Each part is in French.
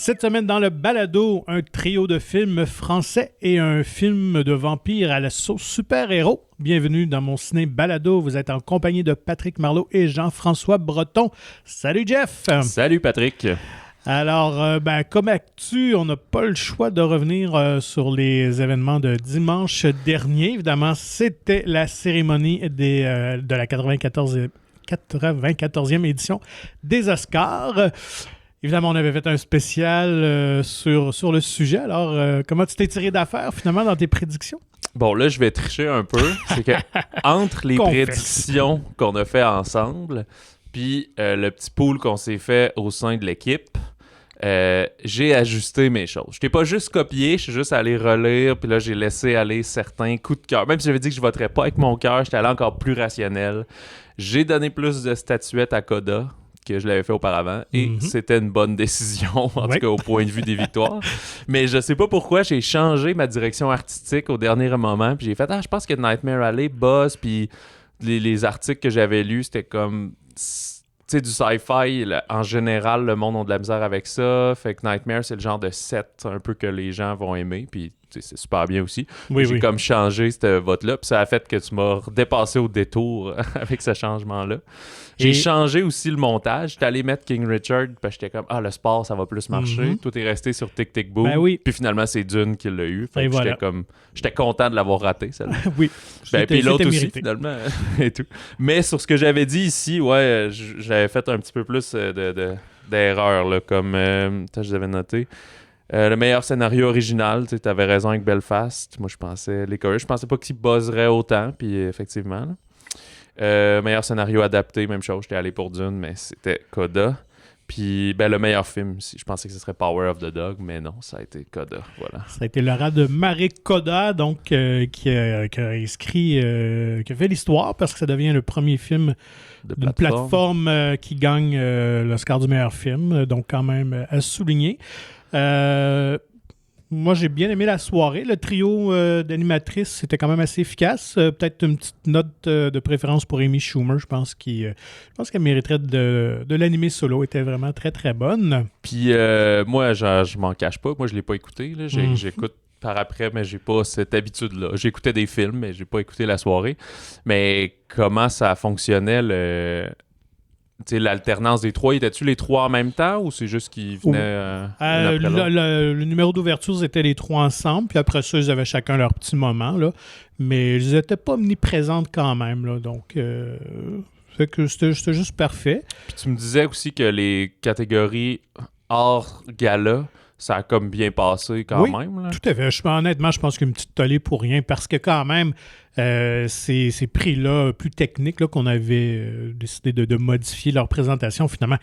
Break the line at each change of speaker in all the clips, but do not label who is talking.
Cette semaine, dans le balado, un trio de films français et un film de vampire à la sauce super-héros. Bienvenue dans mon ciné balado. Vous êtes en compagnie de Patrick Marleau et Jean-François Breton. Salut Jeff!
Salut Patrick!
Alors, comme actu, on n'a pas le choix de revenir sur les événements de dimanche dernier. Évidemment, c'était la cérémonie de la 94e édition des Oscars. Évidemment, on avait fait un spécial sur le sujet. Alors, comment tu t'es tiré d'affaire, finalement, dans tes prédictions?
Bon, là, je vais tricher un peu. C'est que entre les prédictions qu'on a fait ensemble, puis le petit pool qu'on s'est fait au sein de l'équipe, j'ai ajusté mes choses. Je t'ai pas juste copié, je suis juste allé relire, puis là, j'ai laissé aller certains coups de cœur. Même si j'avais dit que je voterais pas avec mon cœur, j'étais allé encore plus rationnel. J'ai donné plus de statuettes à Coda que je l'avais fait auparavant, et c'était une bonne décision, en tout cas au point de vue des victoires. Mais je sais pas pourquoi j'ai changé ma direction artistique au dernier moment, puis j'ai fait « je pense que Nightmare Alley, Buzz », puis les articles que j'avais lus, c'était comme... Tu sais, du sci-fi, en général, le monde a de la misère avec ça. Fait que Nightmare, c'est le genre de set un peu que les gens vont aimer. Puis, tu sais, c'est super bien aussi. J'ai comme changé ce vote-là. Puis ça a fait que tu m'as dépassé au détour avec ce changement-là. J'ai changé aussi le montage. J'étais allé mettre King Richard. Puis j'étais comme, le sport, ça va plus marcher. Tout est resté sur Tic Tic Boom. Puis finalement, c'est Dune qui l'a eu. Fait que j'étais content de l'avoir raté, celle-là. Puis l'autre aussi, mérité. Finalement. Et tout. Mais sur ce que j'avais dit ici, j'avais fait un petit peu plus d'erreurs, là, comme je les avais noté. Le meilleur scénario original, tu avais raison avec Belfast. Moi, je pensais je pensais pas qu'il buzzerait autant, puis effectivement. Meilleur scénario adapté, même chose, j'étais allé pour Dune, mais c'était Coda. Puis le meilleur film, je pensais que ce serait Power of the Dog, mais non, ça a été Coda, voilà.
Ça a été l'oral de Marek Koda, donc qui a inscrit, qui a fait l'histoire, parce que ça devient le premier film d'une plateforme qui gagne l'Oscar du meilleur film, donc quand même à souligner. Moi, j'ai bien aimé la soirée. Le trio d'animatrices, c'était quand même assez efficace. Peut-être une petite note de préférence pour Amy Schumer. Je pense qu'elle mériterait de l'animer solo. Elle était vraiment très, très bonne.
Puis moi, je m'en cache pas. Moi, je l'ai pas écouté. Là. J'écoute par après, mais j'ai pas cette habitude-là. J'écoutais des films, mais j'ai pas écouté la soirée. Mais comment ça fonctionnait, l'alternance des trois? Étaient-tu les trois en même temps ou c'est juste qu'ils venaient
le numéro d'ouverture, c'était les trois ensemble, puis après ça, ils avaient chacun leur petit moment, là. Mais ils n'étaient pas omniprésentes quand même, là. Donc, c'était juste parfait.
Puis tu me disais aussi que les catégories hors gala, ça a comme bien passé quand même. Là.
Tout à fait. Honnêtement, je pense qu'une petite tollée pour rien, parce que quand même, ces prix-là plus techniques là, qu'on avait décidé de modifier leur présentation, finalement,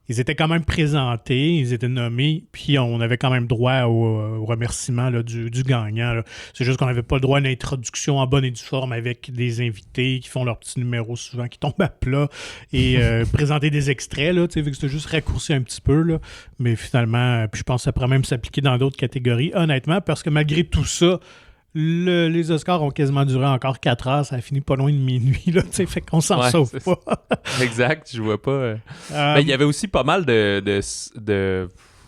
ils étaient quand même présentés, ils étaient nommés, puis on avait quand même droit au remerciement là, du gagnant. Là. C'est juste qu'on n'avait pas le droit à une introduction en bonne et due forme avec des invités qui font leur petit numéro souvent, qui tombent à plat, et présenter des extraits, là, vu que c'était juste raccourci un petit peu. Là. Mais finalement, puis je pense que ça pourrait même s'appliquer dans d'autres catégories, honnêtement, parce que malgré tout ça, les Oscars ont quasiment duré encore 4 heures, ça a fini pas loin de minuit, là, fait qu'on s'en sauve pas.
Exact, je vois pas. Il y avait aussi pas mal de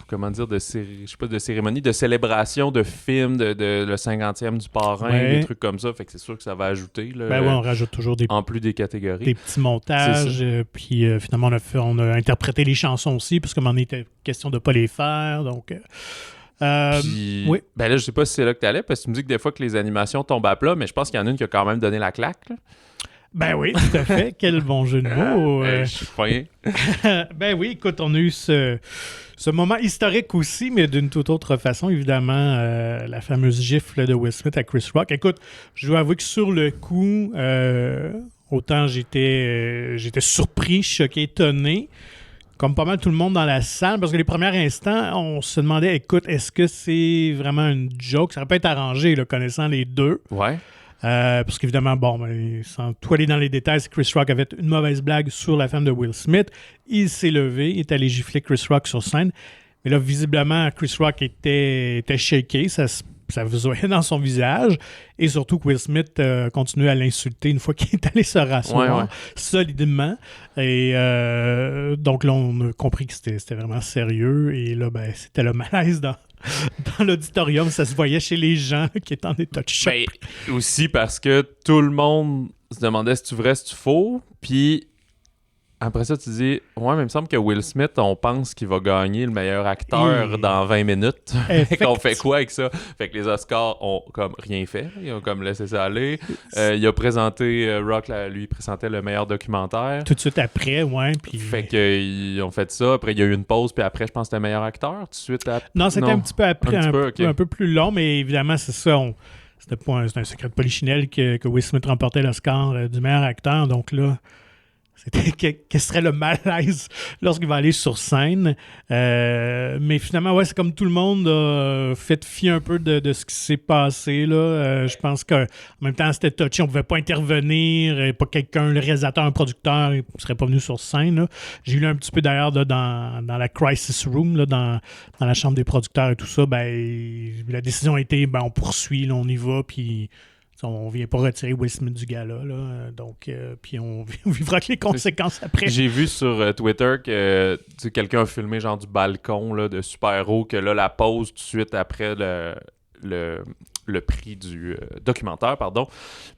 comment dire, de cérémonies, de célébrations de films, de le 50e du parrain, des trucs comme ça, fait que c'est sûr que ça va ajouter. Là,
on rajoute toujours
en plus des catégories.
Des petits montages, puis finalement on a interprété les chansons aussi, parce que m'en était question de pas les faire, donc...
Puis, là, je sais pas si c'est là que tu allais, parce que tu me dis que des fois que les animations tombent à plat, mais je pense qu'il y en a une qui a quand même donné la claque. Là.
Ben oui, tout à fait. Quel bon jeu de mots.
Je suis rien.
Ben oui, écoute, on a eu ce moment historique aussi, mais d'une toute autre façon, évidemment, la fameuse gifle de Will Smith à Chris Rock. Écoute, je dois avouer que sur le coup, autant j'étais surpris, choqué, étonné, comme pas mal tout le monde dans la salle, parce que les premiers instants, on se demandait, écoute, est-ce que c'est vraiment une joke? Ça aurait pu être arrangé, là, connaissant les deux.
Ouais.
Parce qu'évidemment, sans tout aller dans les détails, Chris Rock avait une mauvaise blague sur la femme de Will Smith. Il s'est levé, il est allé gifler Chris Rock sur scène. Mais là, visiblement, Chris Rock était shaké. Ça se ça se voyait dans son visage. Et surtout que Will Smith continue à l'insulter une fois qu'il est allé se rasseoir solidement. Et donc là, on a compris que c'était vraiment sérieux. Et là, ben, c'était le malaise dans l'auditorium. Ça se voyait chez les gens qui étaient en état de choc.
Ben, aussi parce que tout le monde se demandait si tu vrai, si tu faux. Puis après ça, tu dis, ouais, mais il me semble que Will Smith, on pense qu'il va gagner le meilleur acteur dans 20 minutes. On fait quoi avec ça? Fait que les Oscars ont comme rien fait. Ils ont comme laissé ça aller. Il a présenté, Rock, lui, présentait le meilleur documentaire.
Tout de suite après, ouais. Puis...
Fait qu'ils ont fait ça. Après, il y a eu une pause. Puis après, je pense que c'était le meilleur acteur. Tout de suite après.
Non, c'était un petit peu après,
un
peu plus long, mais évidemment, c'est ça. C'était un secret de polichinelle que Will Smith remportait l'Oscar du meilleur acteur. Donc là, c'était quel serait le malaise lorsqu'il va aller sur scène. Mais finalement, ouais, c'est comme tout le monde a fait fi un peu de ce qui s'est passé. Là. Je pense qu'en même temps, c'était touché. On ne pouvait pas intervenir. Pas quelqu'un, le réalisateur, un producteur, il ne serait pas venu sur scène. Là. J'ai lu un petit peu d'ailleurs là, dans la crisis room, là, dans la chambre des producteurs et tout ça. Ben, la décision a été, on poursuit, là, on y va, puis... On ne vient pas retirer Will Smith du gala, là. Donc, puis on vivra que les conséquences après.
J'ai vu sur Twitter que quelqu'un a filmé genre du balcon là, de super-héros, que là, la pause tout de suite après le prix du documentaire, pardon.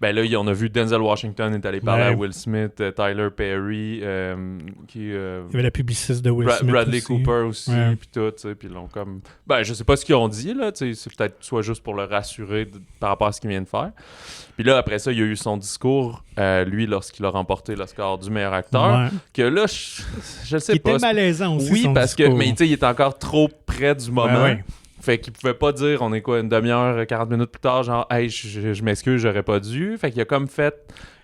Ben là, on a vu Denzel Washington est allé parler à Will Smith, Tyler Perry, il y
avait la publiciste de Will Smith
Bradley
aussi.
Cooper aussi, puis tout, tu sais, puis l'ont comme... Ben, je sais pas ce qu'ils ont dit, là, tu sais, c'est peut-être soit juste pour le rassurer par rapport à ce qu'il vient de faire. Puis là, après ça, il y a eu son discours, lui, lorsqu'il a remporté l'Oscar du meilleur acteur, que là, je sais pas...
Il était malaisant aussi,
oui,
son
parce
discours.
Mais tu sais, il est encore trop près du moment.
Ouais.
Fait qu'il pouvait pas dire, on est quoi, une demi-heure, 40 minutes plus tard, genre, hey, je m'excuse, j'aurais pas dû. Fait qu'il a comme fait,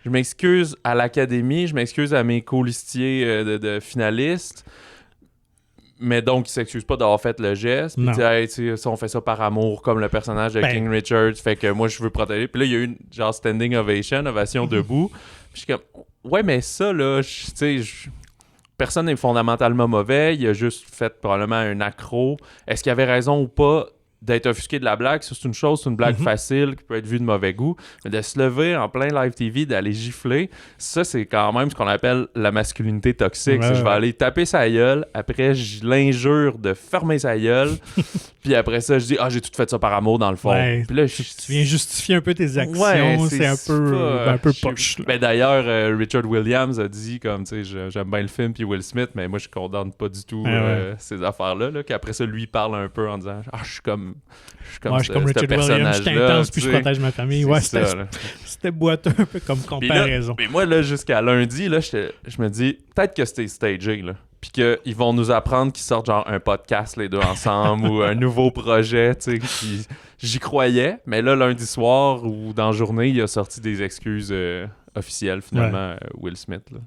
je m'excuse à l'Académie, je m'excuse à mes co-listiers de finalistes, mais donc, il s'excuse pas d'avoir fait le geste. Puis, hey, ça, on fait ça par amour, comme le personnage de King Richard. Fait que moi, je veux protéger. Puis là, il y a eu une genre standing ovation debout. Puis je suis comme, ouais, mais ça, là, tu sais, personne n'est fondamentalement mauvais, il a juste fait probablement un accro. Est-ce qu'il avait raison ou pas d'être offusqué de la blague? Ça, c'est une chose, c'est une blague facile qui peut être vue de mauvais goût. Mais de se lever en plein live TV, d'aller gifler, ça, c'est quand même ce qu'on appelle la masculinité toxique. Je vais aller taper sa gueule, après, je l'injure de fermer sa gueule, puis après ça, je dis « Ah, j'ai tout fait ça par amour, dans le fond.
Ouais. »
Puis là,
tu viens justifier un peu tes actions, c'est un peu poche.
Ben d'ailleurs, Richard Williams a dit comme, tu sais, j'aime bien le film puis Will Smith, mais moi, je condamne pas du tout ces affaires-là. Là, qu'après ça, lui, il parle un peu en disant « Ah, je suis comme
Richard Williams, je suis intense puis je protège ma famille. Ouais, c'était boiteux un peu comme comparaison.
Mais moi, là, jusqu'à lundi, là, je me dis, peut-être que c'était stagé, là. Puis qu'ils vont nous apprendre qu'ils sortent genre un podcast les deux ensemble ou un nouveau projet, tu sais. J'y croyais, mais là, lundi soir ou dans la journée, il a sorti des excuses officielles, finalement, Will Smith, là.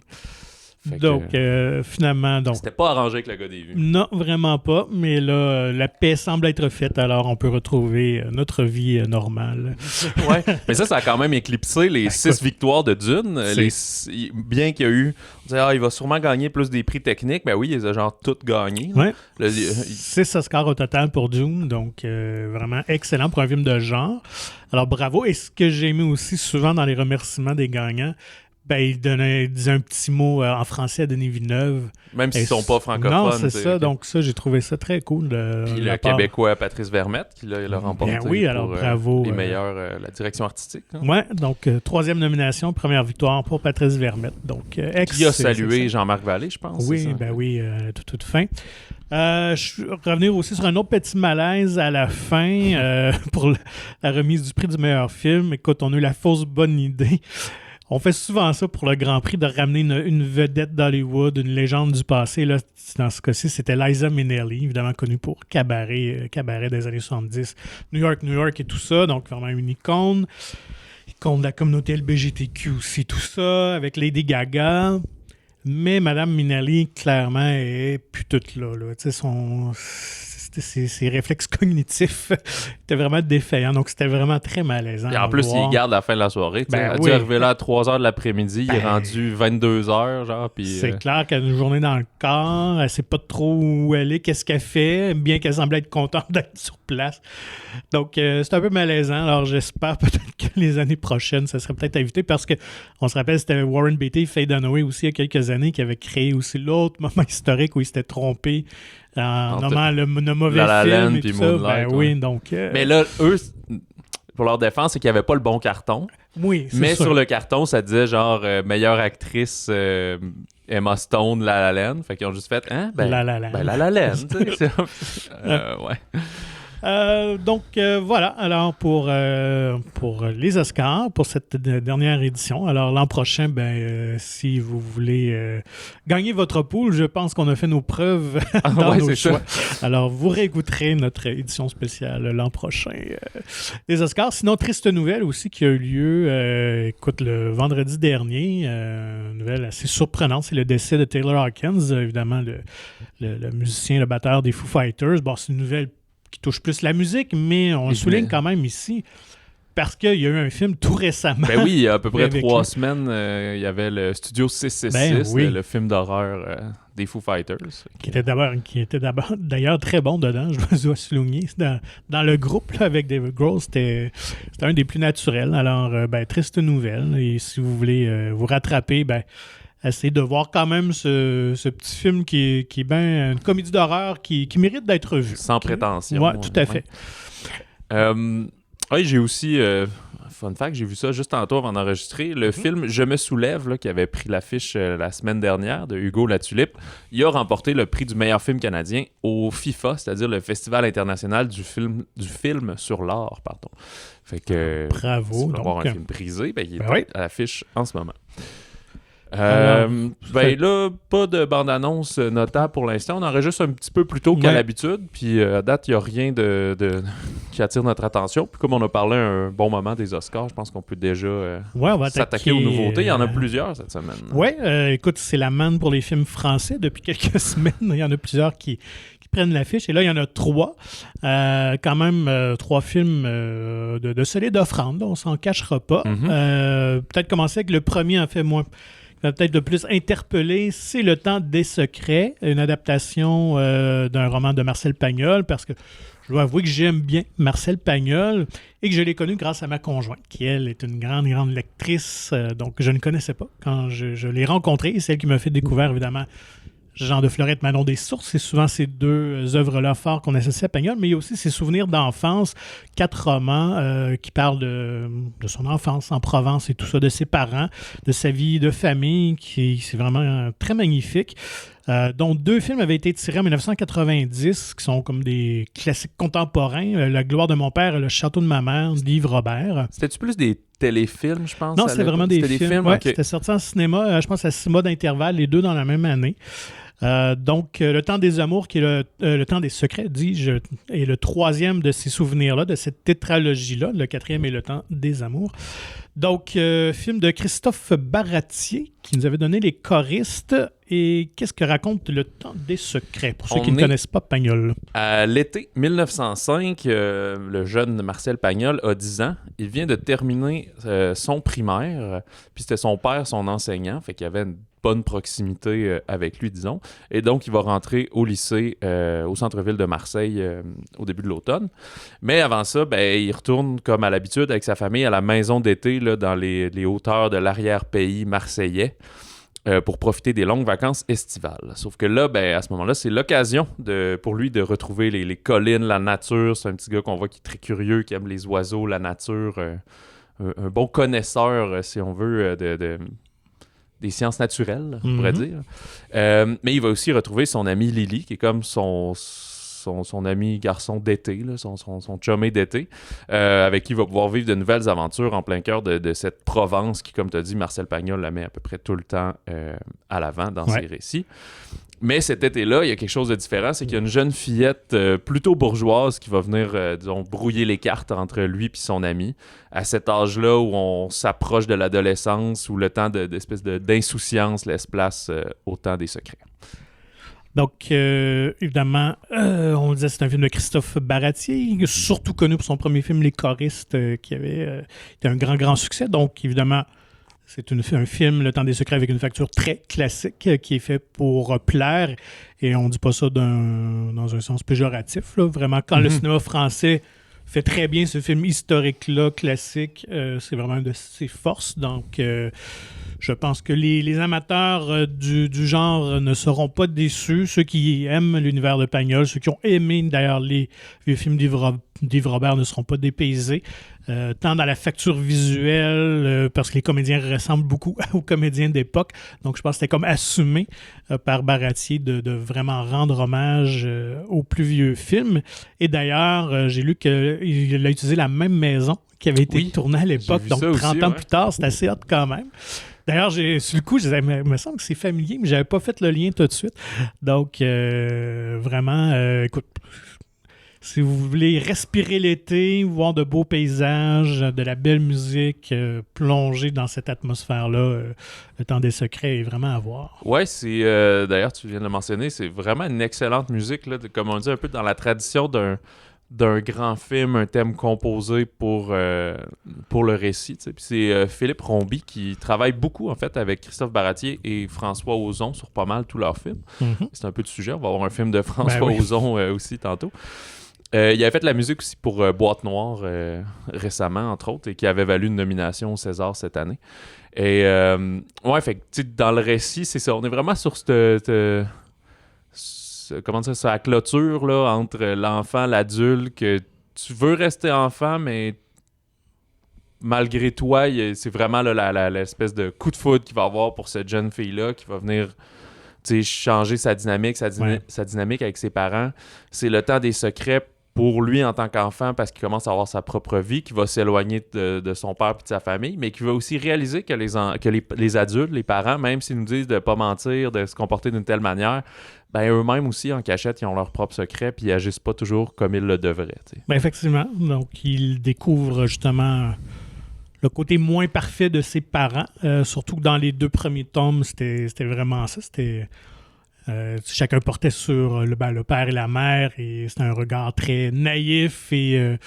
Donc, finalement...
C'était pas arrangé avec le gars des vues.
Non, vraiment pas. Mais là, la paix semble être faite, alors on peut retrouver notre vie normale.
Ouais, mais ça a quand même éclipsé les 6 victoires de Dune. Bien qu'il y a eu... On disait, il va sûrement gagner plus des prix techniques. Ben oui, il les a genre toutes gagnés.
Ouais. 6 Oscars au total pour Dune, donc vraiment excellent pour un film de genre. Alors, bravo. Et ce que j'ai aimé aussi souvent dans les remerciements des gagnants, il disait un petit mot en français à Denis Villeneuve.
Même s'ils ne sont pas francophones.
Non, c'est ça. Donc ça, j'ai trouvé ça très cool.
Puis le Québécois Patrice Vermette, qui l'a remporté
alors, bravo,
les meilleurs, la direction artistique.
Oui, donc 3e nomination, première victoire pour Patrice Vermette. Donc,
qui a salué Jean-Marc Vallée, je pense.
Oui, toute fin. Je vais revenir aussi sur un autre petit malaise à la fin pour la remise du prix du meilleur film. Écoute, on a eu la fausse bonne idée. On fait souvent ça pour le Grand Prix, de ramener une vedette d'Hollywood, une légende du passé. Là, dans ce cas-ci, c'était Liza Minnelli, évidemment connue pour Cabaret des années 70. New York et tout ça, donc vraiment une icône. Icône de la communauté LGBTQ aussi, tout ça, avec Lady Gaga. Mais Madame Minnelli, clairement, est plus toute là. ses réflexes cognitifs étaient vraiment défaillants. Donc, c'était vraiment très malaisant.
Et en plus, il garde à la fin de la soirée. Il a dû arriver là à 3h de l'après-midi. Il est rendu 22h, genre. Puis,
c'est clair qu'elle a une journée dans le corps. Elle sait pas trop où elle est, qu'est-ce qu'elle fait, bien qu'elle semblait être contente d'être sur place. Donc, c'est un peu malaisant. Alors, j'espère peut-être que les années prochaines, ça serait peut-être à éviter parce qu'on se rappelle, c'était Warren Beatty, Faye Dunaway aussi, il y a quelques années, qui avait créé aussi l'autre moment historique où il s'était trompé en nommant le mauvais
La La
film
Land
et
puis
tout ça.
Moonlight,
oui, donc...
Mais là, eux, pour leur défense, c'est qu'il n'y avait pas le bon carton.
Oui, c'est
Mais
sûr.
sur le carton, ça disait genre meilleure actrice Emma Stone, La La Land. Fait qu'ils ont juste fait, hein?
La La Land.
Ben, La La Land, tu sais. Ouais.
Donc voilà, alors pour les Oscars, pour cette dernière édition. Alors l'an prochain, si vous voulez gagner votre pool, je pense qu'on a fait nos preuves dans nos choix. Ça. Alors vous réécouterez notre édition spéciale l'an prochain des Oscars. Sinon, triste nouvelle aussi qui a eu lieu, le vendredi dernier, une nouvelle assez surprenante, c'est le décès de Taylor Hawkins, évidemment le musicien, le batteur des Foo Fighters. Bon, c'est une nouvelle qui touche plus la musique, mais on le souligne quand même ici parce qu'il y a eu un film tout récemment.
Ben oui, il y a à peu près 3 semaines, il y avait le Studio 666, le film d'horreur des Foo Fighters.
Qui était d'ailleurs très bon dedans, je dois souligner. Dans le groupe là, avec David Grohl, c'était un des plus naturels. Alors, triste nouvelle. Et si vous voulez vous rattraper, essayez de voir quand même ce petit film qui est bien une comédie d'horreur qui mérite d'être vu.
Sans prétention.
Oui, tout à fait.
Oui, j'ai aussi, fun fact, j'ai vu ça juste tantôt avant d'enregistrer, le film Je me soulève, là, qui avait pris l'affiche la semaine dernière de Hugo Latulippe, il a remporté le prix du meilleur film canadien au FIFA, c'est-à-dire le Festival international du film sur l'art, pardon. Fait que,
bravo.
Si vous voulez voir un film brisé, il est à l'affiche en ce moment.
Alors,
là, pas de bande-annonce notable pour l'instant. On enregistre un petit peu plus tôt qu'à l'habitude. Puis à date, il n'y a rien qui attire notre attention. Puis comme on a parlé un bon moment des Oscars, je pense qu'on peut déjà s'attaquer aux nouveautés. Il y en a plusieurs cette semaine.
Oui, écoute, c'est la manne pour les films français depuis quelques semaines. Il y en a plusieurs qui prennent l'affiche. Et là, il y en a 3. Quand même, 3 films de solide offrande. On s'en cachera pas. Peut-être commencer avec le premier, en fait, moins... peut-être de plus interpellé, c'est Le Temps des secrets, une adaptation d'un roman de Marcel Pagnol, parce que je dois avouer que j'aime bien Marcel Pagnol et que je l'ai connu grâce à ma conjointe, qui, elle, est une grande, grande lectrice, donc je ne connaissais pas. Quand je l'ai rencontrée, c'est elle qui m'a fait découvrir, évidemment, Jean de Florette, Manon des Sources. C'est souvent ces 2 œuvres-là fortes qu'on associe à Pagnol, mais il y a aussi ses souvenirs d'enfance, 4 romans qui parlent de son enfance en Provence et tout ça, de ses parents, de sa vie de famille, c'est vraiment très magnifique. Dont 2 films avaient été tirés en 1990, qui sont comme des classiques contemporains, La gloire de mon père et Le château de ma mère, d'Yves Robert.
C'était-tu plus des téléfilms, je pense?
Non, c'était vraiment des films.
Okay.
C'était sorti en cinéma, je pense à 6 mois d'intervalle, les 2 dans la même année. Donc, Le Temps des amours, qui est le Temps des secrets, dis-je, est le 3e de ces souvenirs-là, de cette tétralogie-là. Le 4e est Le Temps des amours. Donc, film de Christophe Baratier, qui nous avait donné Les choristes. Et qu'est-ce que raconte Le Temps des secrets, pour ceux qui ne connaissent pas Pagnol?
À l'été 1905, le jeune Marcel Pagnol a 10 ans. Il vient de terminer son primaire, puis c'était son père, son enseignant, fait qu'il y avait une bonne proximité avec lui, disons. Et donc, il va rentrer au lycée au centre-ville de Marseille au début de l'automne. Mais avant ça, il retourne, comme à l'habitude, avec sa famille à la maison d'été là, dans les hauteurs de l'arrière-pays marseillais pour profiter des longues vacances estivales. Sauf que là, à ce moment-là, c'est l'occasion pour lui de retrouver les collines, la nature. C'est un petit gars qu'on voit qui est très curieux, qui aime les oiseaux, la nature, un bon connaisseur, si on veut, des sciences naturelles, on pourrait dire. Mais il va aussi retrouver son ami Lily, qui est comme son ami garçon d'été, là, son chumé d'été, avec qui il va pouvoir vivre de nouvelles aventures en plein cœur de cette Provence qui, comme tu as dit, Marcel Pagnol la met à peu près tout le temps à l'avant dans ses récits. Mais cet été-là, il y a quelque chose de différent, c'est qu'il y a une jeune fillette plutôt bourgeoise qui va venir, disons, brouiller les cartes entre lui et son ami, à cet âge-là où on s'approche de l'adolescence, où le temps d'espèce d'insouciance laisse place au temps des secrets.
Donc, évidemment, on le disait, c'est un film de Christophe Baratier, surtout connu pour son premier film, Les choristes, qui avait été un grand succès. Donc, évidemment, c'est un film, Le Temps des secrets, avec une facture très classique qui est fait pour plaire. Et on ne dit pas ça dans un sens péjoratif. Là. Vraiment, quand le cinéma français fait très bien ce film historique-là, classique, c'est vraiment une de ses forces. Donc, je pense que les amateurs du genre ne seront pas déçus. Ceux qui aiment l'univers de Pagnol, ceux qui ont aimé d'ailleurs les vieux films d'Yves Robert ne seront pas dépaysés. Tant dans la facture visuelle, parce que les comédiens ressemblent beaucoup aux comédiens d'époque. Donc, je pense que c'était comme assumé par Baratier de vraiment rendre hommage aux plus vieux films. Et d'ailleurs, j'ai lu qu'il a utilisé la même maison qui avait été tournée à l'époque. Donc, 30 ans plus tard, c'est assez hot quand même. D'ailleurs, sur le coup, il me semble que c'est familier, mais je n'avais pas fait le lien tout de suite. Donc, vraiment, écoute, si vous voulez respirer l'été, voir de beaux paysages, de la belle musique, plonger dans cette atmosphère-là, Le Temps des secrets est vraiment à voir.
Ouais, c'est d'ailleurs, tu viens de le mentionner, c'est vraiment une excellente musique, là, comme on dit, un peu dans la tradition d'un grand film, un thème composé pour le récit. Puis c'est Philippe Rombi qui travaille beaucoup en fait avec Christophe Baratier et François Ozon sur pas mal tous leurs films. Mm-hmm. C'est un peu de sujet, on va avoir un film de François Ozon aussi tantôt. Il a fait la musique aussi pour Boîte Noire récemment, entre autres, et qui avait valu une nomination au César cette année. Et ouais, fait que dans le récit, c'est ça, on est vraiment sur comment ça, la clôture là, entre l'enfant, l'adulte, que tu veux rester enfant, mais malgré toi, c'est vraiment là, l'espèce de coup de foudre qu'il va avoir pour cette jeune fille-là qui va venir changer sa dynamique avec ses parents. C'est le temps des secrets pour lui en tant qu'enfant parce qu'il commence à avoir sa propre vie, qui va s'éloigner de son père et de sa famille, mais qui va aussi réaliser que les adultes, les parents, même s'ils nous disent de ne pas mentir, de se comporter d'une telle manière, ben eux-mêmes aussi, en cachette, ils ont leurs propres secrets puis ils agissent pas toujours comme ils le devraient.
Ben effectivement. Donc, il découvre justement le côté moins parfait de ses parents. Surtout que dans les 2 premiers tomes, c'était vraiment ça. C'était... chacun portait sur le père et la mère et c'était un regard très naïf et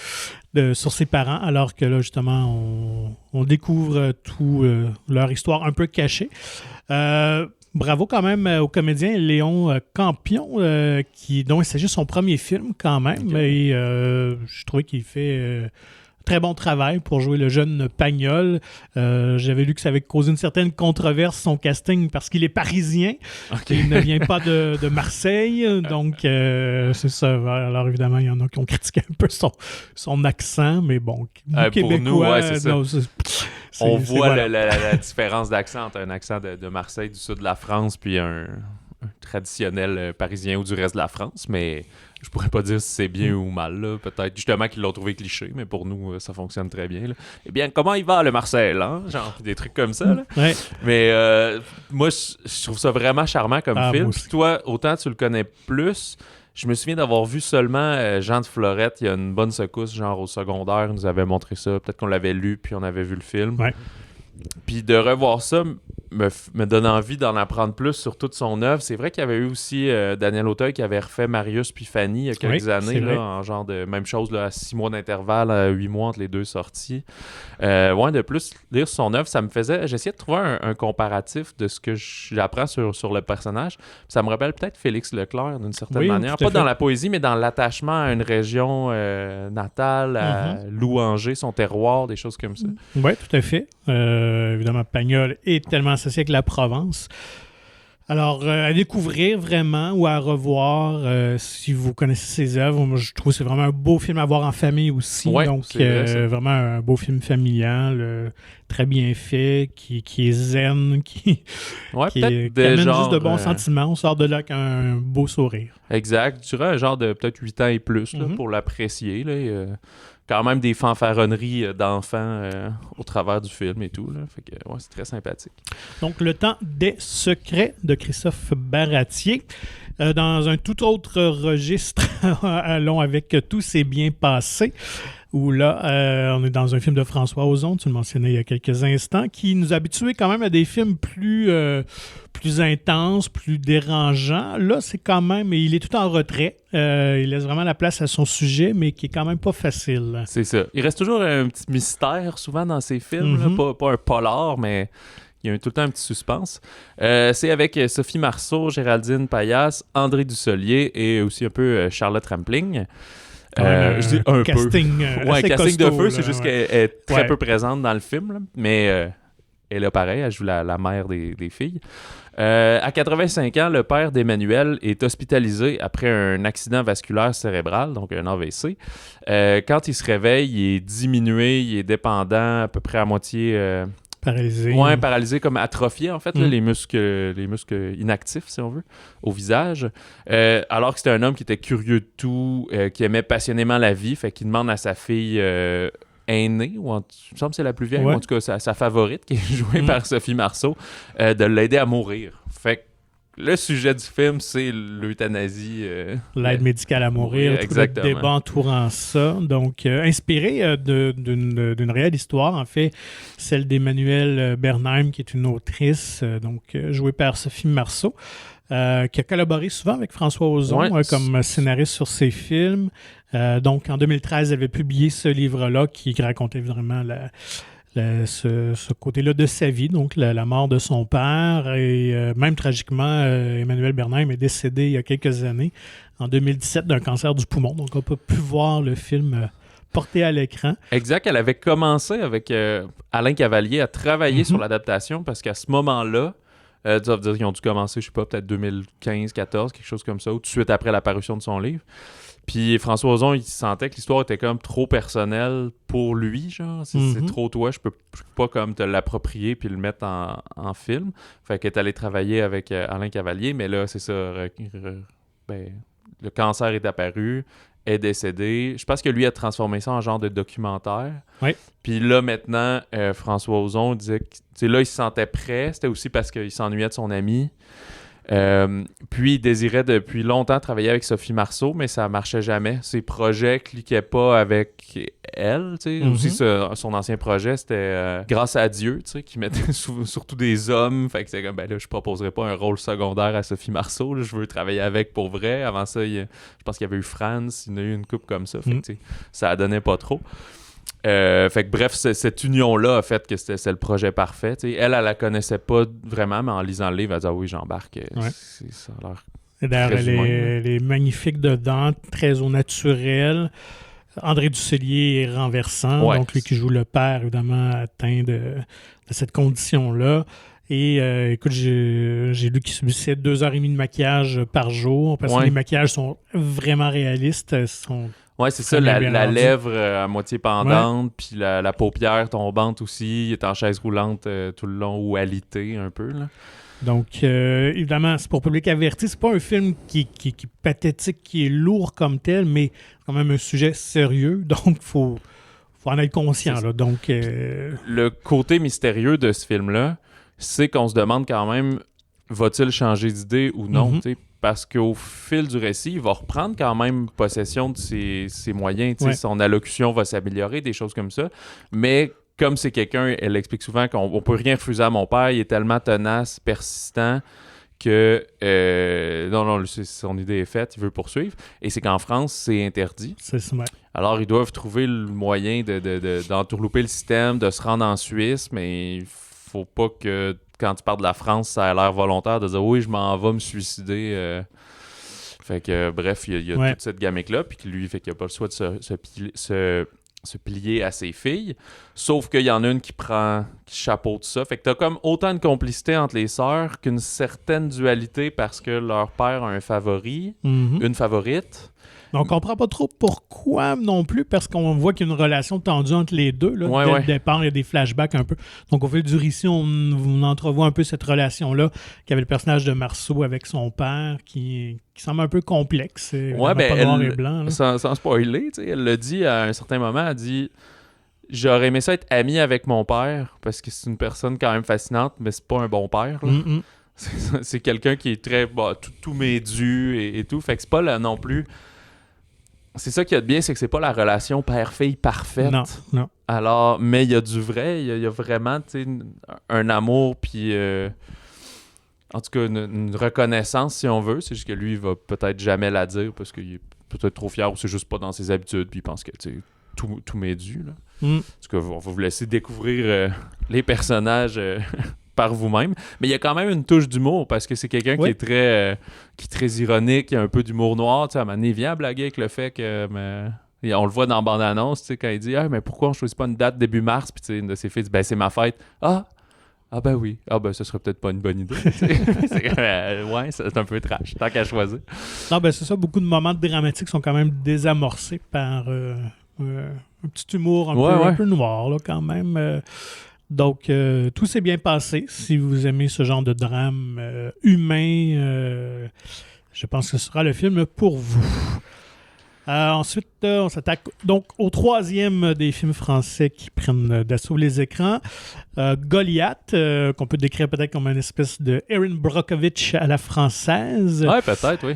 sur ses parents, alors que là, justement, on découvre tout leur histoire un peu cachée. Bravo quand même au comédien Léon Campion, dont il s'agit de son premier film quand même. Okay. Et je trouvais qu'il fait... très bon travail pour jouer le jeune Pagnol. J'avais lu que ça avait causé une certaine controverse, son casting, parce qu'il est parisien. Okay. Il ne vient pas de Marseille. Donc, c'est ça. Alors, évidemment, il y en a qui ont critiqué un peu son accent, mais bon,
Québécois... Pour nous, ouais, c'est ça. Non, on voit la différence d'accent entre un accent de Marseille, du sud de la France, puis un traditionnel parisien ou du reste de la France, mais... Je pourrais pas dire si c'est bien ou mal, là. Peut-être justement qu'ils l'ont trouvé cliché, mais pour nous, ça fonctionne très bien. Là. Eh bien, comment il va le Marcel, hein? Genre des trucs comme ça. Là.
Ouais.
Mais moi, je trouve ça vraiment charmant comme film. Puis toi, autant tu le connais plus, je me souviens d'avoir vu seulement Jean de Florette, il y a une bonne secousse, genre au secondaire, il nous avait montré ça. Peut-être qu'on l'avait lu, puis on avait vu le film.
Ouais.
Puis de revoir ça me donne envie d'en apprendre plus sur toute son œuvre. C'est vrai qu'il y avait eu aussi Daniel Auteuil qui avait refait Marius puis Fanny il y a quelques années, là, en genre de même chose, là, à 6 mois d'intervalle, à 8 mois entre les deux sorties. De plus, lire son œuvre, ça me faisait... J'essayais de trouver un comparatif de ce que j'apprends sur le personnage. Ça me rappelle peut-être Félix Leclerc d'une certaine manière. Pas dans la poésie, mais dans l'attachement à une région natale, à louanger son terroir, des choses comme ça.
Oui, tout à fait. Évidemment, Pagnol est tellement associé avec la Provence. Alors, à découvrir vraiment ou à revoir si vous connaissez ses œuvres. Moi, je trouve que c'est vraiment un beau film à voir en famille aussi.
Ouais,
donc,
vrai,
vraiment un beau film familial, très bien fait, qui est zen, qui amène juste de bons sentiments. On sort de là avec un beau sourire.
Exact. Je dirais un genre de peut-être 8 ans et plus là, pour l'apprécier. Là, quand même des fanfaronneries d'enfants au travers du film et tout. Là. Fait que, ouais, c'est très sympathique.
Donc, Le Temps des secrets de Christophe Baratier. Dans un tout autre registre, allons avec Tout s'est bien passé. où là, on est dans un film de François Ozon, tu le mentionnais il y a quelques instants, qui nous habituait quand même à des films plus intenses, plus dérangeants. Là, c'est quand même, il est tout en retrait. Il laisse vraiment la place à son sujet, mais qui est quand même pas facile.
C'est ça. Il reste toujours un petit mystère souvent dans ces films, là. Pas un polar, mais il y a tout le temps un petit suspense. C'est avec Sophie Marceau, Géraldine Payas, André Dussolier et aussi un peu Charlotte Rampling. Je dis un
casting,
peu. Ouais, casting
costaud,
de feu,
là,
c'est juste qu'elle est très peu présente dans le film, là. Mais elle est pareil, elle joue la mère des filles. À 85 ans, le père d'Emmanuel est hospitalisé après un accident vasculaire cérébral, donc un AVC. Quand il se réveille, il est diminué, il est dépendant, à peu près à moitié...
paralysé.
Ouais, paralysé, comme atrophié, en fait, là, les muscles inactifs, si on veut, au visage. Alors que c'était un homme qui était curieux de tout, qui aimait passionnément la vie, fait qu'il demande à sa fille aînée, il me semble que c'est la plus vieille, ou en tout cas sa favorite, qui est jouée par Sophie Marceau, de l'aider à mourir. Fait que le sujet du film, c'est l'euthanasie.
L'aide médicale à mourir, tout le débat entourant ça. Donc, inspiré d'une réelle histoire, en fait, celle d'Emmanuelle Bernheim, qui est une autrice, jouée par Sophie Marceau, qui a collaboré souvent avec François Ozon comme scénariste sur ses films. Donc, en 2013, elle avait publié ce livre-là qui racontait vraiment ce côté-là de sa vie, donc la mort de son père. Et même tragiquement, Emmanuelle Bernheim est décédée il y a quelques années, en 2017, d'un cancer du poumon. Donc, on n'a pas pu voir le film porté à l'écran.
Exact. Elle avait commencé avec Alain Cavalier à travailler sur l'adaptation parce qu'à ce moment-là, tu vas dire qu'ils ont dû commencer, je sais pas, peut-être 2015-14, quelque chose comme ça, ou tout de suite après la parution de son livre. Puis François Ozon, il sentait que l'histoire était comme trop personnelle pour lui, genre. C'est trop toi, je peux pas comme te l'approprier puis le mettre en film. Fait qu'elle est allée travailler avec Alain Cavalier, mais là, c'est ça, le cancer est apparu, est décédé. Je pense que lui a transformé ça en genre de documentaire.
Oui.
Puis là, maintenant, François Ozon disait que là, il se sentait prêt. C'était aussi parce qu'il s'ennuyait de son ami. Puis il désirait depuis longtemps travailler avec Sophie Marceau, mais ça marchait jamais. Ses projets cliquaient pas avec elle. Aussi, son ancien projet, c'était Grâce à Dieu, qui mettait surtout des hommes. Fait que c'est comme, ben là, je proposerais pas un rôle secondaire à Sophie Marceau. Là, je veux travailler avec pour vrai. Avant ça, je pense qu'il y avait eu France, il y en a eu une couple comme ça. Fait que, ça donnait pas trop. Fait que bref, cette union-là a fait que c'est le projet parfait. Elle la connaissait pas vraiment, mais en lisant le livre, elle dit « Ah oui, j'embarque. » Ça a l'air
d'ailleurs, elle est magnifique dedans, très au naturel. André Dussolier est renversant, donc lui qui joue le père, évidemment, atteint de cette condition-là. Et écoute, j'ai lu qu'il subissait 2h30 de maquillage par jour, parce que les maquillages sont vraiment réalistes.
Ouais, c'est ça, la lèvre à moitié pendante, puis la paupière tombante aussi. Il est en chaise roulante tout le long, ou alité un peu, là.
Donc, évidemment, c'est pour public averti. C'est pas un film qui est pathétique, qui est lourd comme tel, mais quand même un sujet sérieux. Donc, faut en être conscient, là. Donc,
le côté mystérieux de ce film-là, c'est qu'on se demande quand même, va-t-il changer d'idée ou non, tu sais? Parce qu'au fil du récit, il va reprendre quand même possession de ses moyens. Son allocution va s'améliorer, des choses comme ça. Mais comme c'est quelqu'un, elle explique souvent qu'on ne peut rien refuser à mon père, il est tellement tenace, persistant, que non, son idée est faite, il veut poursuivre. Et c'est qu'en France, c'est interdit.
C'est ça.
Alors, ils doivent trouver le moyen d'entourlouper le système, de se rendre en Suisse, mais il faut pas que... Quand tu parles de la France, ça a l'air volontaire de dire « Oui, je m'en vais me suicider. » Fait que, bref, il y a toute cette gamique-là, puis lui, fait qu'il n'a pas le choix de se plier à ses filles. Sauf qu'il y en a une qui chapeaute ça. Fait que t'as comme autant de complicité entre les sœurs qu'une certaine dualité parce que leur père a un favori, une favorite.
On comprend pas trop pourquoi non plus, parce qu'on voit qu'il y a une relation tendue entre les deux. Là, dès le départ, il y a des flashbacks un peu. Donc, au fil du récit, on entrevoit un peu cette relation-là qu'avait le personnage de Marceau avec son père, qui semble un peu complexe.
Ouais, ben, pas noir et blanc. Sans spoiler, elle l'a dit à un certain moment, elle dit « J'aurais aimé ça être amie avec mon père, parce que c'est une personne quand même fascinante, mais c'est pas un bon père. » C'est quelqu'un qui est très... tout m'est dû et tout. Fait que c'est pas là non plus... c'est ça qui est bien, c'est que c'est pas la relation père-fille parfaite.
Non.
Alors, mais il y a du vrai, il y a vraiment, tu sais, un amour, puis en tout cas, une reconnaissance, si on veut. C'est juste que lui, il va peut-être jamais la dire parce qu'il est peut-être trop fier ou c'est juste pas dans ses habitudes, puis il pense que, tu sais, tout m'est dû, là. En tout cas, on va vous laisser découvrir les personnages par vous-même. Mais il y a quand même une touche d'humour parce que c'est quelqu'un qui est très ironique, qui a un peu d'humour noir. Tu sais, à un moment donné, il vient blaguer avec le fait que... on le voit dans la bande-annonce, tu sais, quand il dit « mais pourquoi on choisit pas une date début mars? » Puis tu sais, une de ses filles dit « c'est ma fête. » Ah ben oui. Ah ben ce serait peut-être pas une bonne idée. C'est un peu trash, tant qu'à choisir.
Non, ben c'est ça, beaucoup de moments dramatiques sont quand même désamorcés par un petit humour un peu noir, là, quand même. Donc, tout s'est bien passé. Si vous aimez ce genre de drame humain, je pense que ce sera le film pour vous. Ensuite, on s'attaque donc au troisième des films français qui prennent d'assaut les écrans. Goliath, qu'on peut décrire peut-être comme une espèce de Erin Brockovich à la française.
Ouais, peut-être, oui.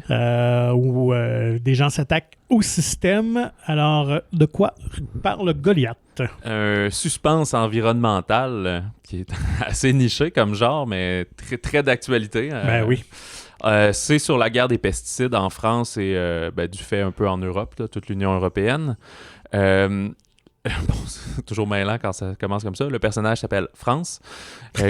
Où des gens s'attaquent au système. Alors, de quoi parle Goliath?
Un suspense environnemental qui est assez niché comme genre, mais très, très d'actualité.
Ben oui.
C'est sur la guerre des pesticides en France et du fait un peu en Europe, là, toute l'Union européenne. C'est toujours mêlant quand ça commence comme ça. Le personnage s'appelle France,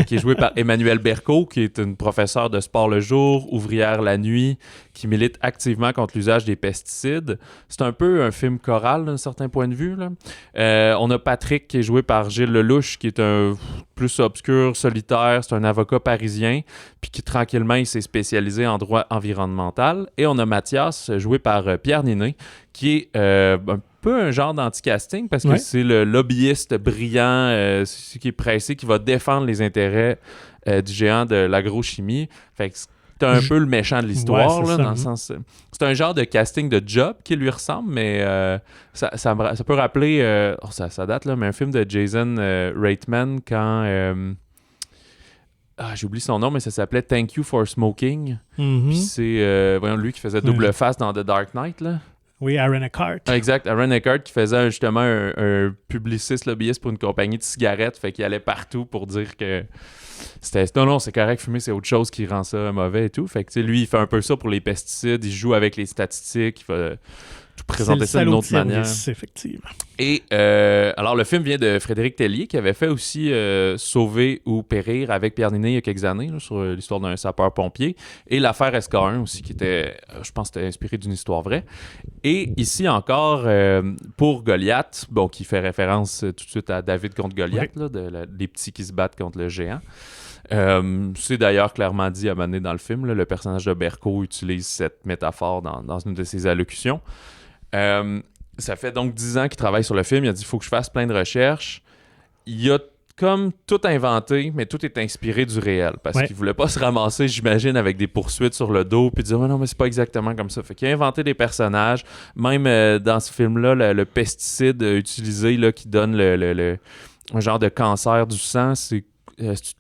qui est joué par Emmanuelle Berco, qui est une professeure de sport le jour, ouvrière la nuit, qui milite activement contre l'usage des pesticides. C'est un peu un film choral d'un certain point de vue, là. On a Patrick, qui est joué par Gilles Lelouch, qui est un plus obscur, solitaire. C'est un avocat parisien, puis qui tranquillement, il s'est spécialisé en droit environnemental. Et on a Mathias, joué par Pierre Ninet, qui est un peu un genre d'anti-casting parce que c'est le lobbyiste brillant, celui qui est pressé, qui va défendre les intérêts du géant de l'agrochimie. Fait que c'est un peu le méchant de l'histoire, là, dans le sens... c'est un genre de casting de job qui lui ressemble, mais ça peut rappeler... ça date, là, mais un film de Jason Reitman quand... j'ai oublié son nom, mais ça s'appelait Thank You for Smoking. Puis c'est lui qui faisait double face dans The Dark Knight, là.
Oui, Aaron Eckhart.
Exact, Aaron Eckhart qui faisait justement un publiciste lobbyiste pour une compagnie de cigarettes, fait qu'il allait partout pour dire que c'était non, c'est correct, fumer, c'est autre chose qui rend ça mauvais et tout. Fait que lui, il fait un peu ça pour les pesticides, il joue avec les statistiques, il va tout présenter ça d'une autre manière.
Effectivement.
Et alors, le film vient de Frédéric Tellier, qui avait fait aussi Sauver ou périr avec Pierre Ninet il y a quelques années, là, sur l'histoire d'un sapeur-pompier. Et l'affaire SK1 aussi, qui était, je pense, c'était inspiré d'une histoire vraie. Et ici encore, pour Goliath, qui fait référence tout de suite à David contre Goliath, là, des petits qui se battent contre le géant. C'est d'ailleurs clairement dit à un moment donné dans le film, là, le personnage de Berco utilise cette métaphore dans une de ses allocutions. Ça fait donc 10 ans qu'il travaille sur le film. Il a dit « il faut que je fasse plein de recherches ». Il a comme tout inventé, mais tout est inspiré du réel. Parce qu'il voulait pas se ramasser, j'imagine, avec des poursuites sur le dos puis dire « non, mais c'est pas exactement comme ça ». Fait qu'il a inventé des personnages. Même dans ce film-là, le pesticide utilisé là, qui donne un genre de cancer du sang, c'est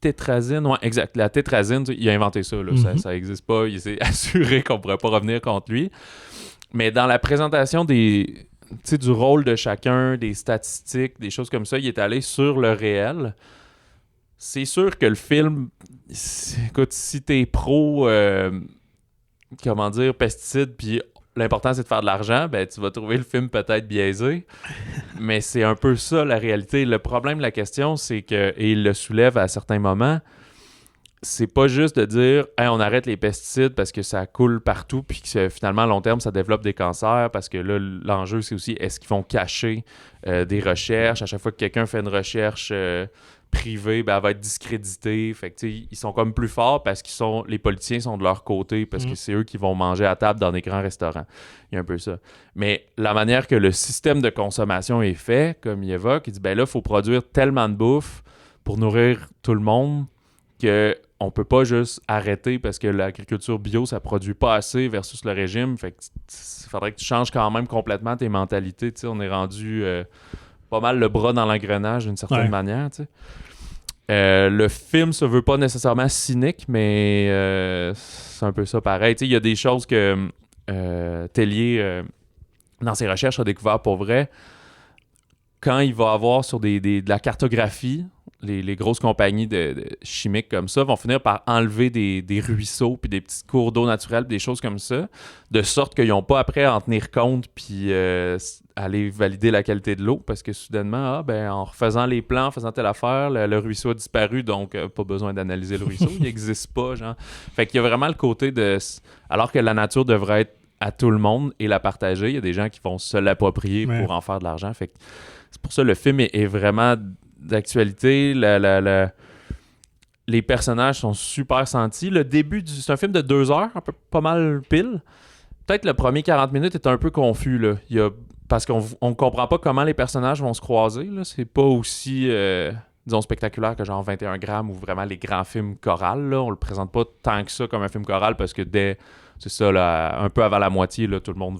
tétrazine? Ouais, exact. La tétrazine, il a inventé ça. Là. Ça existe pas. Il s'est assuré qu'on pourrait pas revenir contre lui. Mais dans la présentation du rôle de chacun, des statistiques, des choses comme ça, il est allé sur le réel. C'est sûr que le film, écoute, si t'es pro, pesticides, puis l'important c'est de faire de l'argent, ben tu vas trouver le film peut-être biaisé. Mais c'est un peu ça la réalité. Le problème de la question, c'est que, et il le soulève à certains moments, c'est pas juste de dire hey, on arrête les pesticides parce que ça coule partout puis que finalement à long terme ça développe des cancers parce que là l'enjeu c'est aussi est-ce qu'ils vont cacher des recherches à chaque fois que quelqu'un fait une recherche privée elle va être discréditée. Fait que ils sont comme plus forts parce les politiciens sont de leur côté parce que c'est eux qui vont manger à table dans des grands restaurants. Il y a un peu ça. Mais la manière que le système de consommation est fait, comme il évoque, il dit là il faut produire tellement de bouffe pour nourrir tout le monde qu'on peut pas juste arrêter parce que l'agriculture bio, ça produit pas assez versus le régime. Fait que il faudrait que tu changes quand même complètement tes mentalités. T'sais, on est rendu pas mal le bras dans l'engrenage d'une certaine manière. Le film se veut pas nécessairement cynique, mais c'est un peu ça pareil. Il y a des choses que Tellier dans ses recherches, a découvert pour vrai, quand il va avoir sur de la cartographie, les grosses compagnies de chimiques comme ça vont finir par enlever des ruisseaux puis des petits cours d'eau naturels puis des choses comme ça, de sorte qu'ils n'ont pas après à en tenir compte puis aller valider la qualité de l'eau, parce que soudainement, en refaisant les plans, en faisant telle affaire, le ruisseau a disparu, donc pas besoin d'analyser le ruisseau, il n'existe pas, genre. Fait qu'il y a vraiment le côté de... Alors que la nature devrait être à tout le monde et la partager, il y a des gens qui vont se l'approprier pour en faire de l'argent. Fait que c'est pour ça que le film est vraiment d'actualité. Les personnages sont super sentis. Le début, c'est un film de 2 heures, pas mal pile. Peut-être le premier 40 minutes est un peu confus, là. Parce qu'on ne comprend pas comment les personnages vont se croiser, là. C'est pas aussi, disons, spectaculaire que genre 21 grammes ou vraiment les grands films chorales, là. On le présente pas tant que ça comme un film choral, parce que c'est ça, là, un peu avant la moitié, là, tout le monde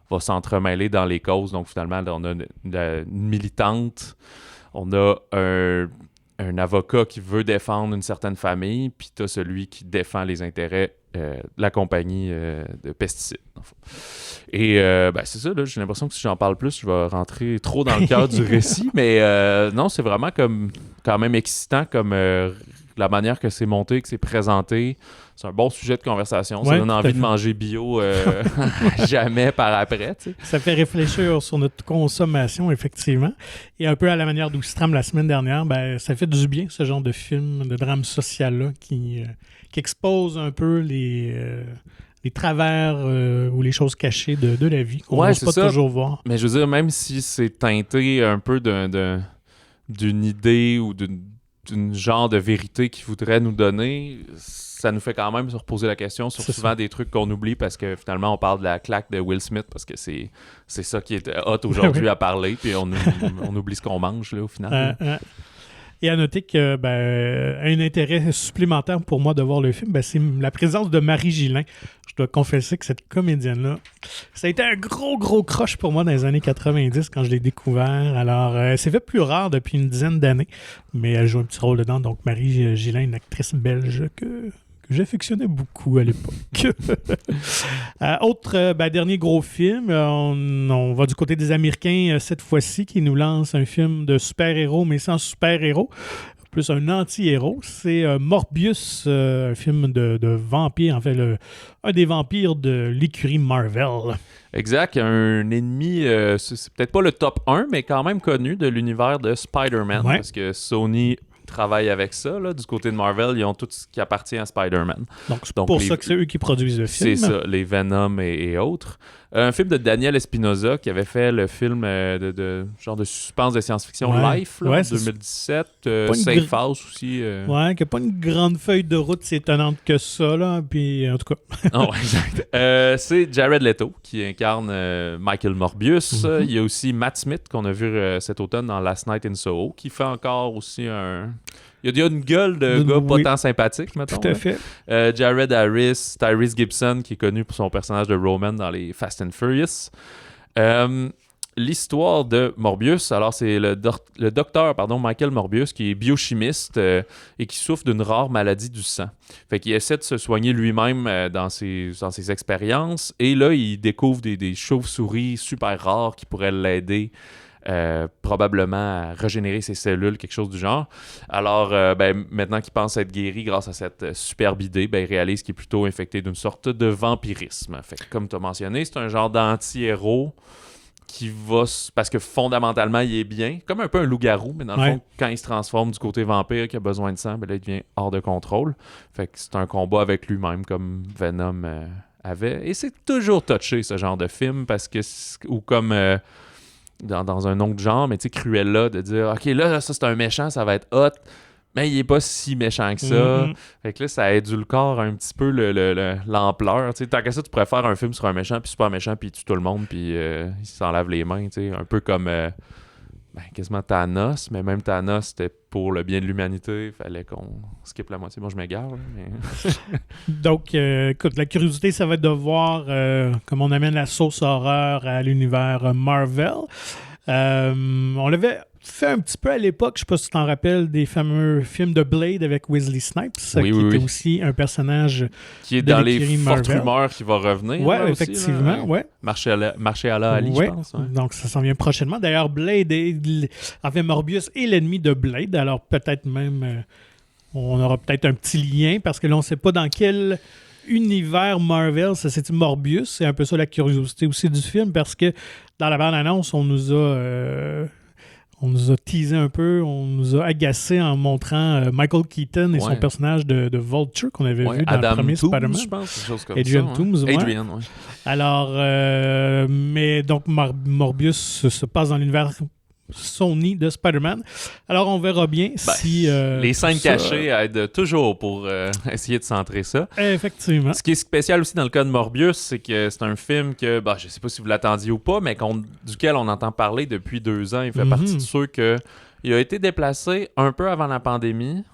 va s'entremêler dans les causes. Donc finalement, là, on a une militante, on a un avocat qui veut défendre une certaine famille, puis tu as celui qui défend les intérêts de la compagnie de pesticides. Et c'est ça, là, j'ai l'impression que si j'en parle plus, je vais rentrer trop dans le cœur du récit, mais non, c'est vraiment comme quand même excitant comme la manière que c'est monté, que c'est présenté. C'est un bon sujet de conversation. Ça donne envie de manger bio jamais par après. Tu sais.
Ça fait réfléchir sur notre consommation, effectivement. Et un peu à la manière d'Oustram la semaine dernière, ça fait du bien, ce genre de film, de drame social-là, qui expose un peu les travers ou les choses cachées de la vie qu'on n'ose pas toujours voir.
Mais je veux dire, même si c'est teinté un peu d'une idée ou d'une genre de vérité qu'il voudrait nous donner, ça nous fait quand même se reposer la question sur souvent des trucs qu'on oublie, parce que finalement on parle de la claque de Will Smith parce que c'est ça qui est hot aujourd'hui à parler, puis on oublie ce qu'on mange là, au final.
Et à noter que un intérêt supplémentaire pour moi de voir le film, c'est la présence de Marie Gillin. Je dois confesser que cette comédienne-là, ça a été un gros crush pour moi dans les années 90 quand je l'ai découvert. Alors, c'est fait plus rare depuis une dizaine d'années, mais elle joue un petit rôle dedans. Donc, Marie Gillin, une actrice belge que j'affectionnais beaucoup à l'époque. Autre dernier gros film, on va du côté des Américains cette fois-ci, qui nous lance un film de super-héros, mais sans super-héros, plus un anti-héros. C'est Morbius, un film de vampire, en fait, un des vampires de l'écurie Marvel.
Exact, un ennemi, c'est peut-être pas le top 1, mais quand même connu de l'univers de Spider-Man, parce que Sony travaillent avec ça. Là. Du côté de Marvel, ils ont tout ce qui appartient à Spider-Man.
Donc c'est pour ça que c'est eux qui produisent le film.
C'est ça, les Venom et autres. Un film de Daniel Espinosa qui avait fait le film de genre de suspense de science-fiction Life en 2017. Safe House aussi.
Qui n'a pas une grande feuille de route si étonnante que ça. Là. Puis, en tout cas.
Exact. C'est Jared Leto qui incarne Michael Morbius. Mm-hmm. Il y a aussi Matt Smith qu'on a vu cet automne dans Last Night in Soho, qui fait encore aussi un... Il y a une gueule de gars pas tant sympathique, mettons.
Tout à fait.
Jared Harris, Tyrese Gibson, qui est connu pour son personnage de Roman dans les Fast and Furious. L'histoire de Morbius, alors c'est le docteur Michael Morbius, qui est biochimiste et qui souffre d'une rare maladie du sang. Fait qu'il essaie de se soigner lui-même dans ses expériences. Et là, il découvre des chauves-souris super rares qui pourraient l'aider probablement à régénérer ses cellules, quelque chose du genre. Alors, maintenant qu'il pense être guéri grâce à cette superbe idée, il réalise qu'il est plutôt infecté d'une sorte de vampirisme. Fait que, comme tu as mentionné, c'est un genre d'anti-héros qui va... Parce que fondamentalement, il est bien. Comme un peu un loup-garou, mais dans le fond, quand il se transforme du côté vampire, qui a besoin de sang, là, il devient hors de contrôle. Fait que c'est un combat avec lui-même, comme Venom avait. Et c'est toujours touché, ce genre de film, parce que... Ou comme... Dans un autre genre, mais tu sais, Cruella, de dire « Ok, là, ça, c'est un méchant, ça va être hot. » Mais il est pas si méchant que ça. Mm-hmm. Fait que là, ça édulcore un petit peu l'ampleur. Tu sais, tant qu'à ça, tu pourrais faire un film sur un méchant, puis super méchant, puis il tue tout le monde, puis il s'en lave les mains, tu sais. Un peu comme quasiment Thanos, mais même Thanos, c'était pour le bien de l'humanité. Il fallait qu'on skip la moitié. Moi, je m'égare. Mais...
Donc, écoute, la curiosité, ça va être de voir comment on amène la sauce horreur à l'univers Marvel. On l'avait fait un petit peu à l'époque, je ne sais pas si tu t'en rappelles, des fameux films de Blade avec Wesley Snipes, qui était aussi un personnage
qui est dans les fortes rumeurs qui va revenir.
Oui, effectivement.
Aussi, Marshala Ali, je pense. Ouais.
Donc, ça s'en vient prochainement. D'ailleurs, Blade, Morbius est l'ennemi de Blade, alors peut-être même, on aura peut-être un petit lien, parce que là, on ne sait pas dans quel univers Marvel, c'est Morbius. C'est un peu ça la curiosité aussi du film, parce que dans la bande-annonce, on nous a teasé un peu, on nous a agacé en montrant Michael Keaton et son personnage de Vulture qu'on avait vu dans le premier Spider-Man.
Je pense, quelque chose comme
Adrian Toomes,
Adrian, oui.
Alors, mais donc Morbius se passe dans l'univers Sony de Spider-Man. Alors, on verra bien si...
les scènes cachées aident toujours pour essayer de centrer ça.
Effectivement.
Ce qui est spécial aussi dans le cas de Morbius, c'est que c'est un film que, je ne sais pas si vous l'attendiez ou pas, mais duquel on entend parler depuis 2 ans. Il fait partie de ceux il a été déplacé un peu avant la pandémie.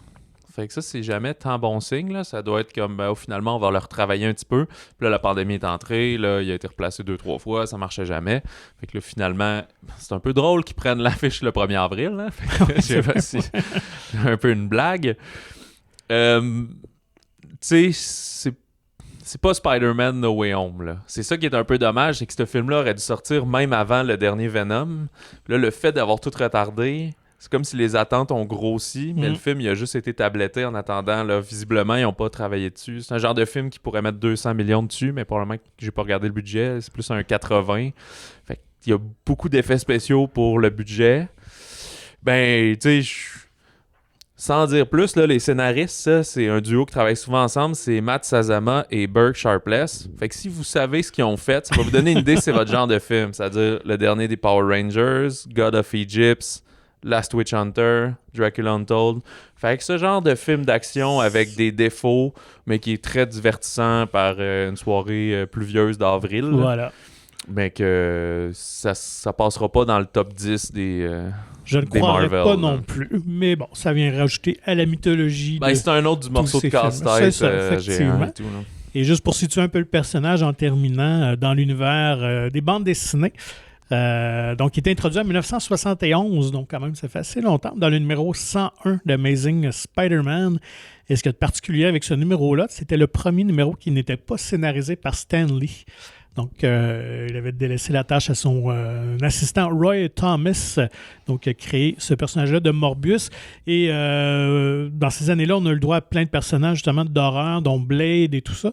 Fait que ça, c'est jamais tant bon signe. Là. Ça doit être comme, finalement, on va le retravailler un petit peu. Puis là, la pandémie est entrée. Là, il a été replacé 2-3 fois. Ça marchait jamais. Fait que là, finalement, c'est un peu drôle qu'ils prennent l'affiche le 1er avril. Hein? Fait que, je sais pas si c'est un peu une blague. Tu sais, c'est pas Spider-Man No Way Home. Là. C'est ça qui est un peu dommage. C'est que ce film-là aurait dû sortir même avant le dernier Venom. Là, le fait d'avoir tout retardé... C'est comme si les attentes ont grossi, mais le film, il a juste été tabletté en attendant. Là, visiblement, ils n'ont pas travaillé dessus. C'est un genre de film qui pourrait mettre 200 millions dessus, mais probablement que j'ai pas regardé le budget. C'est plus un 80. Fait qu'il y a beaucoup d'effets spéciaux pour le budget. Ben, tu sais, sans dire plus, là, les scénaristes, ça, c'est un duo qui travaille souvent ensemble. C'est Matt Sazama et Burke Sharpless. Fait que si vous savez ce qu'ils ont fait, ça va vous donner une idée c'est votre genre de film. C'est-à-dire le dernier des Power Rangers, God of Egypt, Last Witch Hunter, Dracula Untold. Fait que ce genre de film d'action avec des défauts, mais qui est très divertissant par une soirée pluvieuse d'avril.
Voilà.
Mais que ça passera pas dans le top 10 des
je ne croirais pas non plus. Mais bon, ça vient rajouter à la mythologie.
C'est un autre du morceau de casse-tête géant et tout. Là.
Et juste pour situer un peu le personnage en terminant, dans l'univers des bandes dessinées, donc, il est introduit en 1971, donc quand même, ça fait assez longtemps, dans le numéro 101 d'Amazing Spider-Man. Et ce qu'il y a de particulier avec ce numéro-là, c'était le premier numéro qui n'était pas scénarisé par Stan Lee. Donc, il avait délaissé la tâche à son assistant Roy Thomas, donc qui a créé ce personnage-là de Morbius. Et dans ces années-là, on a eu le droit à plein de personnages, justement, d'horreur, dont Blade et tout ça.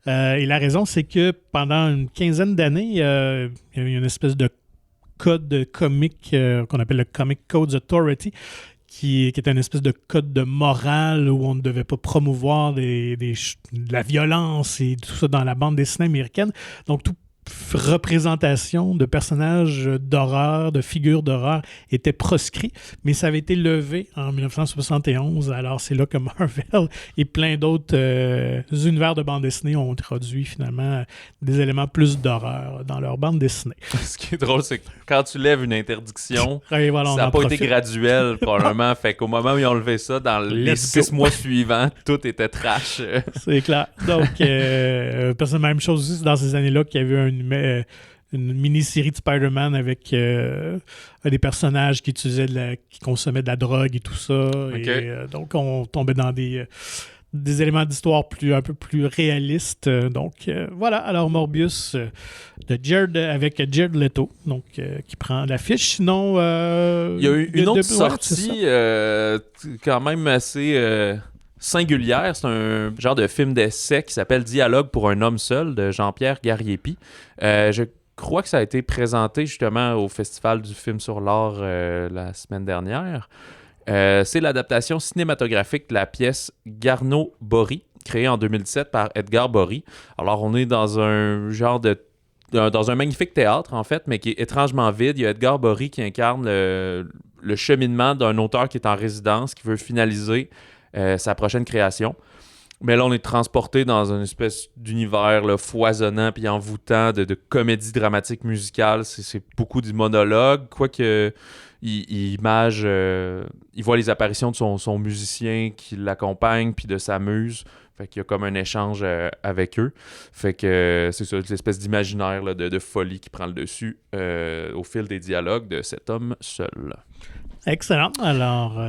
Et la raison, c'est que pendant une quinzaine d'années, il y a eu une espèce de code comique qu'on appelle le Comic Codes Authority, qui était une espèce de code de morale où on ne devait pas promouvoir de la violence et tout ça dans la bande dessinée américaine. Donc, toute représentation de personnages d'horreur, de figures d'horreur était proscrit, mais ça avait été levé en 1971. Alors, c'est là que Marvel et plein d'autres univers de bande dessinée ont introduit finalement des éléments plus d'horreur dans leur bande dessinée.
Ce qui est drôle, c'est que quand tu lèves une interdiction,
voilà,
ça n'a pas été graduel, probablement. Fait qu'au moment où ils ont levé ça, dans les 6 mois suivants, tout était trash.
C'est clair. Donc, même chose aussi dans ces années-là qu'il y avait une mini-série de Spider-Man avec des personnages qui consommaient de la drogue et tout ça.
Okay.
Et donc, on tombait dans des éléments d'histoire un peu plus réalistes. Donc, voilà. Alors, Morbius avec Jared Leto, donc, qui prend l'affiche. Sinon...
il y a eu une autre sortie quand même assez... singulière, c'est un genre de film d'essai qui s'appelle Dialogue pour un homme seul de Jean-Pierre Gariepi. Je crois que ça a été présenté justement au Festival du film sur l'art la semaine dernière. C'est l'adaptation cinématographique de la pièce Garneau-Bory, créée en 2017 par Edgar Bory. Alors on est dans un genre dans un magnifique théâtre en fait, mais qui est étrangement vide. Il y a Edgar Bory qui incarne le cheminement d'un auteur qui est en résidence, qui veut finaliser sa prochaine création. Mais là, on est transporté dans une espèce d'univers là, foisonnant puis envoûtant de comédie dramatique musicale. C'est beaucoup du monologue. Quoique, il voit les apparitions de son musicien qui l'accompagne puis de sa muse. Fait qu'il y a comme un échange avec eux. Fait que c'est ça, l'espèce d'imaginaire là, de folie qui prend le dessus au fil des dialogues de cet homme seul.
Excellent. Alors,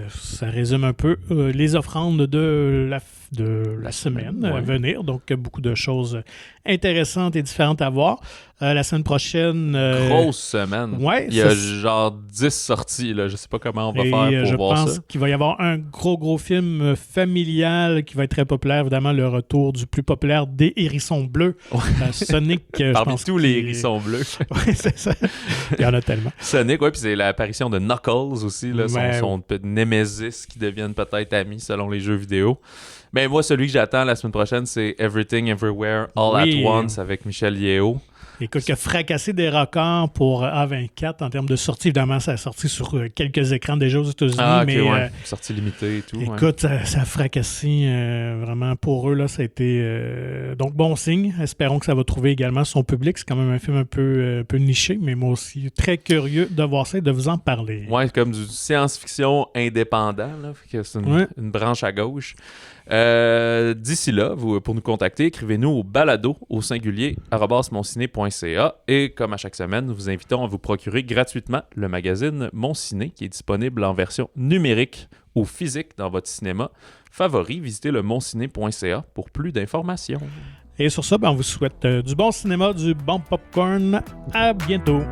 ça résume un peu les offrandes de la semaine à venir. Donc, beaucoup de choses intéressantes et différentes à voir. La semaine prochaine...
Grosse semaine.
Ouais,
il y a genre 10 sorties. Là. Je sais pas comment on va faire pour voir ça.
Je pense qu'il va y avoir un gros film familial qui va être très populaire. Évidemment, le retour du plus populaire des hérissons bleus. Sonic, je
Parmi
pense
tous les hérissons bleus.
Oui, c'est ça. Il y en a tellement.
Sonic, oui, puis c'est l'apparition de Knuckles aussi, là, son némésis qui deviennent peut-être amis selon les jeux vidéo. Mais moi, celui que j'attends la semaine prochaine, c'est Everything Everywhere All at Once avec Michel Yeo.
Écoute, qui a fracassé des records pour A24 en termes de sortie. Évidemment, ça a sorti sur quelques écrans déjà aux États-Unis. Mais
sortie limitée et tout.
Écoute, ça a fracassé vraiment pour eux. Là, ça a été donc bon signe. Espérons que ça va trouver également son public. C'est quand même un film un peu niché, mais moi aussi très curieux de voir ça et de vous en parler.
Ouais, comme du science-fiction indépendant. Là, fait que c'est une branche à gauche. D'ici là, pour nous contacter, écrivez-nous au balado au singulier @monciné.ca et comme à chaque semaine, nous vous invitons à vous procurer gratuitement le magazine Mon Ciné qui est disponible en version numérique ou physique dans votre cinéma favori. Visitez le monciné.ca pour plus d'informations.
Et sur ça, on vous souhaite du bon cinéma, du bon popcorn. À bientôt.